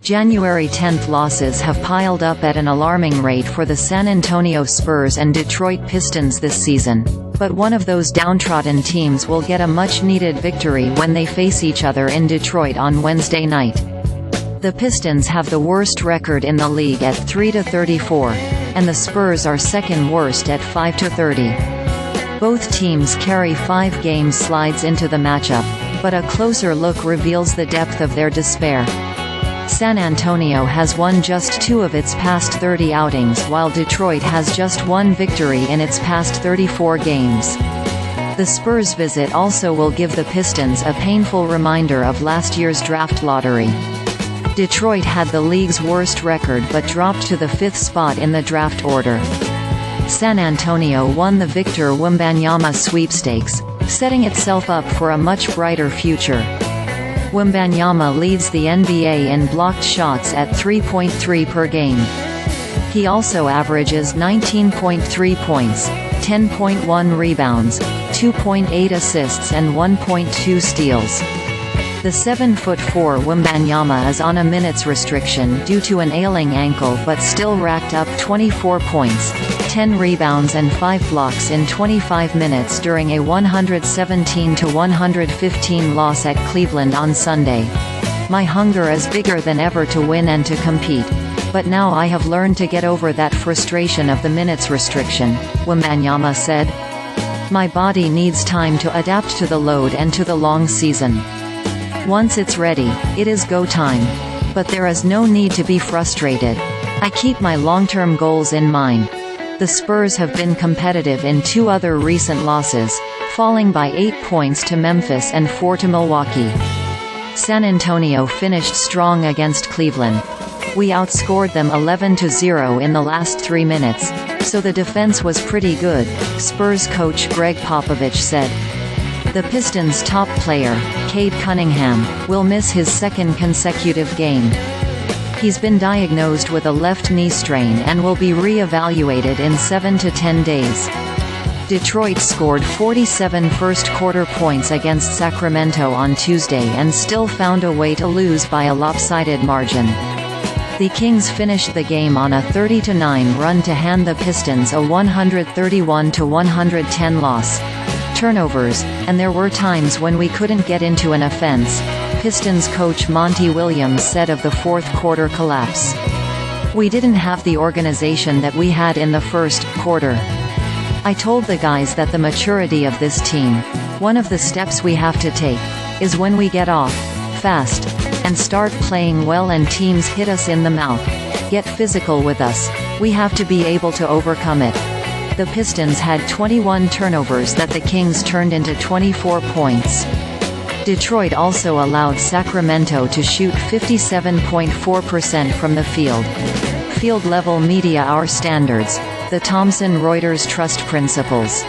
January 10th losses have piled up at an alarming rate for the San Antonio Spurs and Detroit Pistons this season, but one of those downtrodden teams will get a much-needed victory when they face each other in Detroit on Wednesday night. The Pistons have the worst record in the league at 3-34, and the Spurs are second worst at 5-30. Both teams carry 5-game slides into the matchup, but a closer look reveals the depth of their despair. San Antonio has won just 2 of its past 30 outings, while Detroit has just 1 victory in its past 34 games. The Spurs' visit also will give the Pistons a painful reminder of last year's draft lottery. Detroit had the league's worst record but dropped to the 5th spot in the draft order. San Antonio won the Victor Wembanyama sweepstakes, setting itself up for a much brighter future. Wembanyama leads the NBA in blocked shots at 3.3 per game. He also averages 19.3 points, 10.1 rebounds, 2.8 assists and 1.2 steals. The 7'4" Wembanyama is on a minutes restriction due to an ailing ankle but still racked up 24 points, 10 rebounds and 5 blocks in 25 minutes during a 117-115 loss at Cleveland on Sunday. "My hunger is bigger than ever to win and to compete. But now I have learned to get over that frustration of the minutes restriction," Wembanyama said. "My body needs time to adapt to the load and to the long season. Once it's ready, it is go time. But there is no need to be frustrated. I keep my long-term goals in mind." The Spurs have been competitive in 2 other recent losses, falling by 8 points to Memphis and 4 to Milwaukee. San Antonio finished strong against Cleveland. "We outscored them 11-0 in the last 3 minutes, so the defense was pretty good," Spurs coach Gregg Popovich said. The Pistons' top player, Cade Cunningham, will miss his 2nd consecutive game. He's been diagnosed with a left knee strain and will be re-evaluated in 7 to 10 days. Detroit scored 47 first-quarter points against Sacramento on Tuesday and still found a way to lose by a lopsided margin. The Kings finished the game on a 30-9 run to hand the Pistons a 131-110 loss. Turnovers, and there were times when we couldn't get into an offense, Pistons coach Monty Williams said of the 4th quarter collapse. "We didn't have the organization that we had in the first quarter. I told the guys that the maturity of this team, one of the steps we have to take, is when we get off fast and start playing well and teams hit us in the mouth, get physical with us, we have to be able to overcome it." The Pistons had 21 turnovers that the Kings turned into 24 points. Detroit also allowed Sacramento to shoot 57.4% from the field. Field Level MediaOur Standards, the Thomson Reuters Trust Principles.